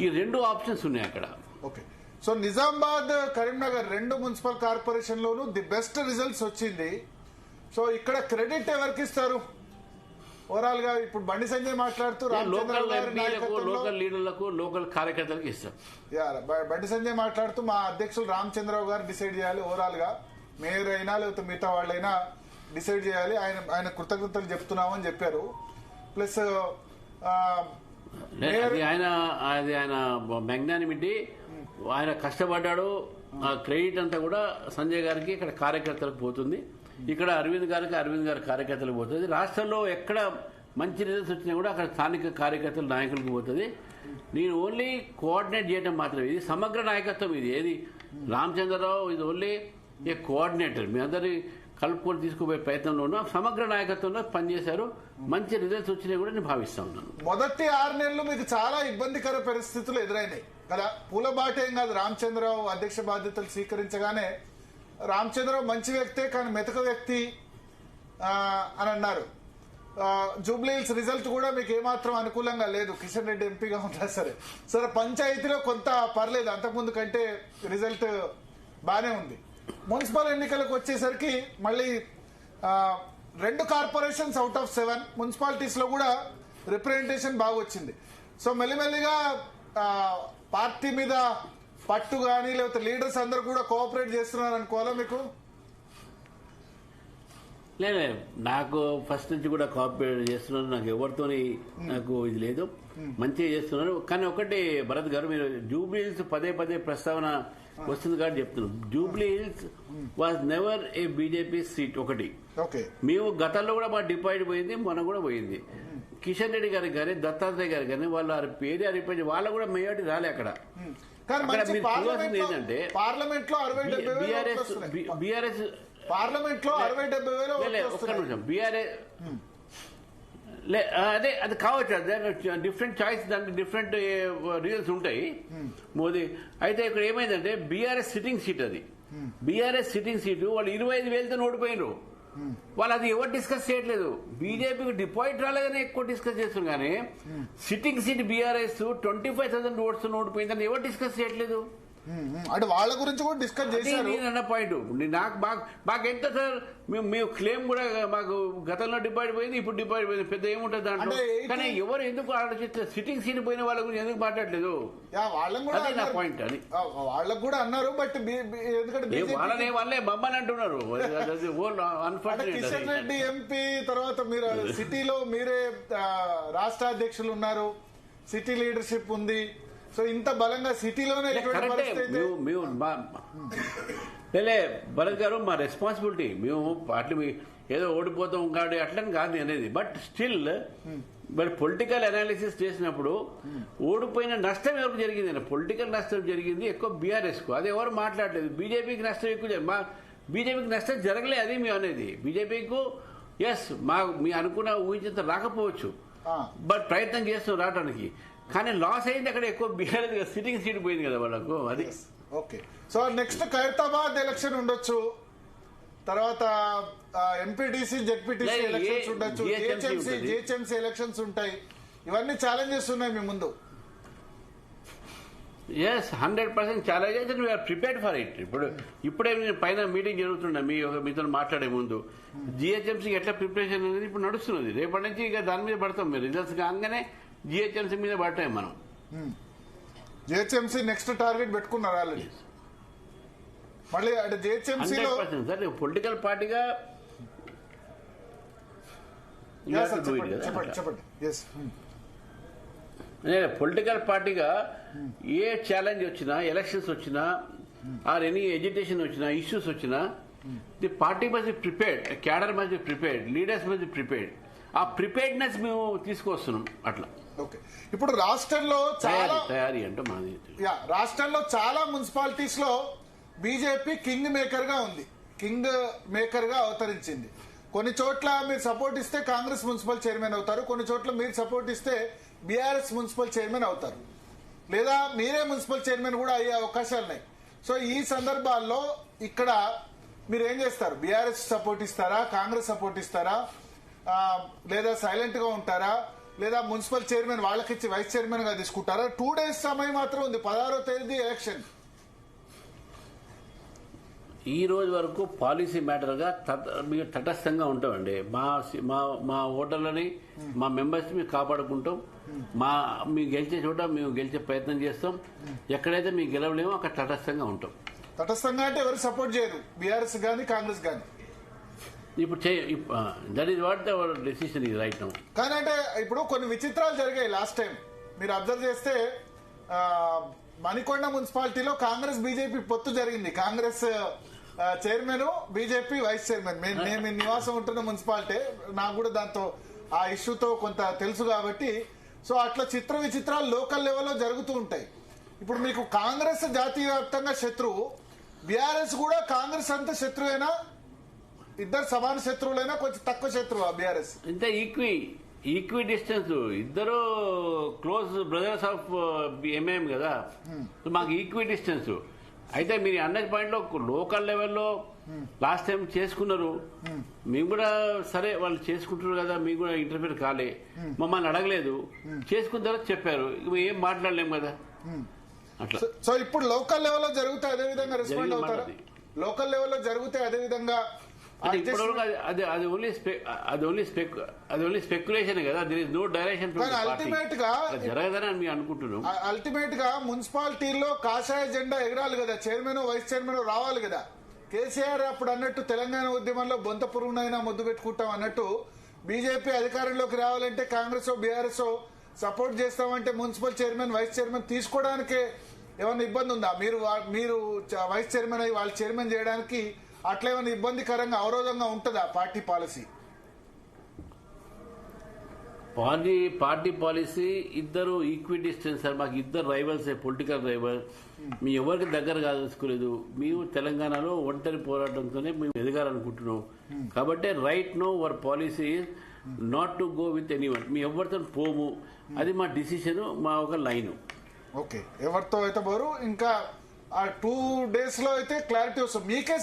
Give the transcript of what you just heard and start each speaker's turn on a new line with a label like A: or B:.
A: ఈ రెండు ఆప్షన్స్ ఉన్నాయి అక్కడ.
B: ఓకే, సో నిజామాబాద్ కరీంనగర్ రెండు మున్సిపల్ కార్పొరేషన్ లోనూ ది బెస్ట్ రిజల్ట్స్ వచ్చింది. సో ఇక్కడ క్రెడిట్ ఎవరికి ఇస్తారు ఓవరాల్ గా? ఇప్పుడు బండి సంజయ్ మాట్లాడుతూ
A: లోకల్ లీడర్లకు లోకల్ కార్యకర్తలకు ఇస్తారు.
B: బండి సంజయ్ మాట్లాడుతూ మా అధ్యక్షులు రామచంద్రరావు గారు డిసైడ్ చేయాలి, ఓవరాల్ గా మేయర్ అయినా లేకపోతే మిగతా వాళ్ళైనా డిసైడ్ చేయాలి, ఆయన కృతజ్ఞతలు చెప్తున్నామని చెప్పారు. ప్లస్
A: ఆయన మ్యాగ్నానిమిటీ, ఆయన కష్టపడ్డాడు. ఆ క్రెడిట్ అంతా కూడా సంజయ్ గారికి ఇక్కడ కార్యకర్తలకు పోతుంది, ఇక్కడ అరవింద్ గారి కార్యకర్తలకు పోతుంది. రాష్ట్రంలో ఎక్కడ మంచి రిజల్ట్స్ వచ్చినా కూడా అక్కడ స్థానిక కార్యకర్తలు నాయకులకు పోతుంది. నేను ఓన్లీ కోఆర్డినేట్ చేయడం మాత్రమే, ఇది సమగ్ర నాయకత్వం. ఇది ఏది రామచంద్రరావు ఇది ఓన్లీ ఏ కోఆర్డినేటర్, మీ అందరి కలుపుకొని తీసుకుపోయే ప్రయత్నంలో ఉన్న సమగ్ర నాయకత్వంలో పనిచేశారు. మంచి రిజల్ట్స్ వచ్చినాయి కూడా నేను భావిస్తా ఉన్నాను.
B: మొదటి 6 నెలలు మీకు చాలా ఇబ్బందికర పరిస్థితులు ఎదురైనాయి కదా, పూలబాటేం కాదు. రామచంద్రరావు అధ్యక్ష బాధ్యతలు స్వీకరించగానే రామచంద్రరావు మంచి వ్యక్తే కానీ మెతక వ్యక్తి అని అన్నారు. జూబ్లీహిల్స్ రిజల్ట్ కూడా మీకు ఏమాత్రం అనుకూలంగా లేదు, కిషన్ రెడ్డి ఎంపీగా ఉన్నా సరే పంచాయతీలో కొంత పర్లేదు, అంతకుముందు కంటే రిజల్ట్ బానే ఉంది. మున్సిపల్ ఎన్నికలకు వచ్చేసరికి మళ్ళీ 2 కార్పొరేషన్స్ అవుట్ ఆఫ్ 7 మున్సిపాలిటీస్ లో కూడా రిప్రజెంటేషన్ బాగా వచ్చింది. సో మెల్లిమెల్లిగా పార్టీ మీద పట్టు కానీ లేకపోతే లీడర్స్ అందరు కూడా కోఆపరేట్ చేస్తున్నారు అనుకోవాలా మీకు?
A: లేదు, నాకు ఫస్ట్ నుంచి కూడా కోఆపరేట్ చేస్తున్నారు. నాకు ఎవరితోని నాకు ఇది లేదు, మంచిగా చేస్తున్నారు. కానీ ఒకటి భరత్ గారు, మీరు జూబ్లీహిల్స్ పదే ప్రస్తావన వస్తుంది కాబట్టి చెప్తున్నాం. Jubilee Hills was never A BJP seat. ఒకటి మేము గతంలో కూడా మా డిపాజిట్ పోయింది, మొన్న కూడా పోయింది. కిషన్ రెడ్డి గారికి కానీ దత్తాత్రేయ గారికి కానీ వాళ్ళ ఏరియా రిప్రజెంట్ వాళ్ళ కూడా మెజార్టీ రాలే అక్కడ. ఏంటంటే బీఆర్ఎస్
B: పార్లమెంట్ లో 60-70
A: ఒక్క నిమిషం బీఆర్ఎస్ అదే అది కావచ్చు, డిఫరెంట్ చాయిస్, దానికి డిఫరెంట్ రీజన్స్ ఉంటాయి మోదీ. అయితే ఇక్కడ ఏమైందంటే బీఆర్ఎస్ సిట్టింగ్ సీట్, అది బీఆర్ఎస్ సిట్టింగ్ సీటు వాళ్ళు 25,000తో ఓడిపోయినారు. వాళ్ళు అది ఎవరు డిస్కస్ చేయట్లేదు. బీజేపీకి డిపాజిట్ రాలేదని ఎక్కువ డిస్కస్ చేస్తున్నారు, కానీ సిట్టింగ్ సీట్ బీఆర్ఎస్ 25,000 ఓట్స్ ఓడిపోయిందని ఎవరు డిస్కస్ చేయట్లేదు.
B: అంటే వాళ్ళ గురించి కూడా డిస్కస్ చేశారు.
A: అన్న పాయింట్ నాకు మాకు ఎంత సార్, మేము క్లెయిమ్ కూడా మాకు గతంలో డిపాజిట్ పోయింది, ఇప్పుడు డిపాజిట్ పోయింది, పెద్ద ఏముంటుంది దాంట్లో. కానీ ఎవరు ఎందుకు ఆలోచిస్తారు, సిట్టింగ్ సీట్ పోయిన వాళ్ళ గురించి ఎందుకు మాట్లాడలేదు? అదే నా పాయింట్. అని
B: వాళ్ళకు కూడా అన్నారు, బట్
A: వాళ్ళనే వాళ్ళే మమ్మల్ని అంటున్నారు.
B: కిషన్ రెడ్డి ఎంపీ తర్వాత మీరు సిటీలో మీరే రాష్ట్ర అధ్యక్షులు ఉన్నారు, సిటీ లీడర్షిప్ ఉంది. సో ఇంత బలంగా సిటీలోనే
A: భరత్ గారు, మా రెస్పాన్సిబిలిటీ, మేము అట్లా ఏదో ఓడిపోతాం కాబట్టి అట్లని కాదు అనేది. బట్ స్టిల్ మరి పొలిటికల్ అనాలిసిస్ చేసినప్పుడు ఓడిపోయిన నష్టం ఎవరికి జరిగింది? పొలిటికల్ నష్టం జరిగింది ఎక్కువ బీఆర్ఎస్ కు, అది ఎవరు మాట్లాడలేదు. బీజేపీకి నష్టం ఎక్కువ, బీజేపీకి నష్టం జరగలే, అది మేము అనేది. బీజేపీకు ఎస్ మీ అనుకున్న ఊహించేంత రాకపోవచ్చు, బట్ ప్రయత్నం చేస్తాం రావడానికి. కానీ లాస్ అయింది అక్కడ ఎక్కువ బీఆర్ఎస్ సిట్టింగ్ సీట్ పోయింది కదా వాళ్ళకు. అది
B: okay. So next Khairatabad election ఉండొచ్చు, తర్వాత ఎంపీటీసీ జెడ్పీటీసీ ఎలక్షన్స్ ఉండొచ్చు, జిహెచ్ఎంసీ ఎలక్షన్స్ ఉంటాయి. ఇవన్నీ ఛాలెంజెస్ ఉన్నాయి మీ ముందు.
A: Yes, 100% challenges, we are prepared for it. ఇప్పుడే పైన మీటింగ్ జరుగుతున్నా మీతో మాట్లాడే ముందు. జిహెచ్ఎంసీకి ఎట్లా ప్రిపరేషన్ అనేది ఇప్పుడు నడుస్తున్నది. రేపటి నుంచి ఇక దాని మీద పడతాం. మీరు రిజల్ట్స్ కాగానే జిహెచ్ఎంసీ మీద పడతాయి మనం.
B: జిహెచ్ఎంసీ నెక్స్ట్ టార్గెట్ పెట్టుకున్నారు ఆల్రెడీ. మళ్ళీ అంటే జిహెచ్ఎంసీలో
A: సార్ పొలిటికల్ పార్టీగా పొలిటికల్ పార్టీగా ఏ ఛాలెంజ్ వచ్చినా, ఎలక్షన్స్ వచ్చినా, ఆర్ ఎనీ ఎడ్యుకేషన్ వచ్చినా, ఇష్యూస్ వచ్చినా, the party must be prepared, cadre must be prepared, leaders must be prepared. ఆ ప్రిపేర్డ్నెస్ మేము తీసుకొస్తున్నాం అట్లా.
B: ఓకే. ఇప్పుడు రాష్ట్రంలో
A: తయారీ అంటే మాది,
B: రాష్ట్రంలో చాలా మున్సిపాలిటీస్ లో బీజేపీ కింగ్ మేకర్ గా ఉంది, కింగ్ మేకర్ గా అవతరించింది. కొన్ని చోట్ల మీరు సపోర్ట్ ఇస్తే కాంగ్రెస్ మున్సిపల్ చైర్మన్ అవుతారు, కొన్ని చోట్ల మీరు సపోర్ట్ ఇస్తే బీఆర్ఎస్ మున్సిపల్ చైర్మన్ అవుతారు, లేదా మీరే మున్సిపల్ చైర్మన్ కూడా అయ్యే అవకాశాలు ఉన్నాయి. సో ఈ సందర్భాల్లో ఇక్కడ మీరు ఏం చేస్తారు? బీఆర్ఎస్ సపోర్ట్ ఇస్తారా, కాంగ్రెస్ సపోర్ట్ ఇస్తారా, లేదా సైలెంట్ గా ఉంటారా, లేదా మున్సిపల్ చైర్మన్ వాళ్ళకిచ్చి వైస్ చైర్మన్ గా తీసుకుంటారా? 2 days సమయం మాత్రం ఉంది, 16వ తేదీ ఎలక్షన్.
A: ఈ రోజు వరకు పాలసీ మ్యాటర్గా మీరు తటస్థంగా ఉంటామండి. మా ఓటర్లని, మా మెంబర్స్ని మేము కాపాడుకుంటాం. మేము గెలిచే చోట మేము గెలిచే ప్రయత్నం చేస్తాం. ఎక్కడైతే మేము గెలవలేమో అక్కడ తటస్థంగా ఉంటాం.
B: తటస్థంగా అంటే ఎవరు సపోర్ట్ చేయరు, బీఆర్ఎస్ కానీ కాంగ్రెస్ కానీ.
A: ఇప్పుడు that is what hour decision is right now.
B: కానీ అంటే ఇప్పుడు కొన్ని విచిత్రాలు జరిగాయి లాస్ట్ టైం మీరు అబ్జర్వ్ చేస్తే. మణికొండ మున్సిపాలిటీలో కాంగ్రెస్ బీజేపీ పొత్తు జరిగింది. Congress chairman, BJP vice chairman. మేము నివాసం ఉంటున్న మున్సిపాలిటీ, నాకు కూడా దాంతో ఆ ఇష్యూతో కొంత తెలుసు కాబట్టి. సో అట్లా చిత్ర విచిత్రాలు లోకల్ లెవెల్లో జరుగుతూ ఉంటాయి. ఇప్పుడు మీకు కాంగ్రెస్ జాతీయ వ్యాప్తంగా శత్రువు, బీఆర్ఎస్ కూడా కాంగ్రెస్ అంత శత్రువేనా? ఇద్దరు సమాన శత్రువులైనా కొంచెం తక్కువ శత్రువు బీఆర్ఎస్?
A: ఇంత ఈక్వి డిస్టెన్స్, ఇద్దరు క్లోజ్ బ్రదర్స్ ఆఫ్ ఎంఐఎం కదా. మాకు ఈక్వి డిస్టెన్స్. అయితే మీరు అన్న పాయింట్ లో లోకల్ లెవెల్లో లాస్ట్ టైం చేసుకున్నారు. మేము కూడా సరే వాళ్ళు చేసుకుంటున్నారు కదా, మేము కూడా ఇంటర్ఫియర్ కాలే, మమ్మల్ని అడగలేదు. చేసుకున్న తర్వాత చెప్పారు, ఏం మాట్లాడలేము కదా అట్లా.
B: సో ఇప్పుడు లోకల్ లెవెల్లో జరిగితే అదే విధంగా రెస్పాండ్ అవుతారా? లోకల్ లెవెల్లో జరిగితే అదే విధంగా
A: ఇప్పటివరకు అది ఓన్లీ స్పెక్యులేషన్ కదా. There is no direction.
B: Ultimate గా
A: జరగదని మేము అనుకుంటున్నాం.
B: అల్టిమేట్ గా మున్సిపాలిటీల్లో కాషాయ జెండా ఎగరాలి కదా, చైర్మన్ వైస్ చైర్మన్ రావాలి కదా. కేసీఆర్ అప్పుడు అన్నట్టు తెలంగాణ ఉద్యమంలో బొంత పురుగునైనా ముద్దు పెట్టుకుంటాం అన్నట్టు, బీజేపీ అధికారంలోకి రావాలంటే కాంగ్రెస్ బీఆర్ఎస్ సపోర్ట్ చేస్తామంటే మున్సిపల్ చైర్మన్ వైస్ చైర్మన్ తీసుకోవడానికి ఏమైనా ఇబ్బంది ఉందా? మీరు వైస్ చైర్మన్ అయ్యి వాళ్ళు చైర్మన్ చేయడానికి అట్లా ఏమైనా ఇబ్బందికరంగా అవరోధంగా ఉంటుందా పార్టీ పాలసీ?
A: పార్టీ పాలసీ ఇద్దరు ఈక్వి డిస్టెన్స్ సార్. మాకు ఇద్దరు రైవల్స్, పొలిటికల్ రైవల్. మీ ఎవరికి దగ్గర కాదలుచుకోలేదు. మేము తెలంగాణలో ఒంటరి పోరాటంతోనే మేము ఎదగాలనుకుంటున్నాం. కాబట్టి right now our policy is not to go with anyone. మీ ఎవరితో పోము, అది మా డిసిషన్, మా ఒక లైన్.
B: ఓకే, ఎవరితో అయితే పోరు. ఇంకా 2 days లో అయితే క్లారిటీ వస్తుంది. మీకే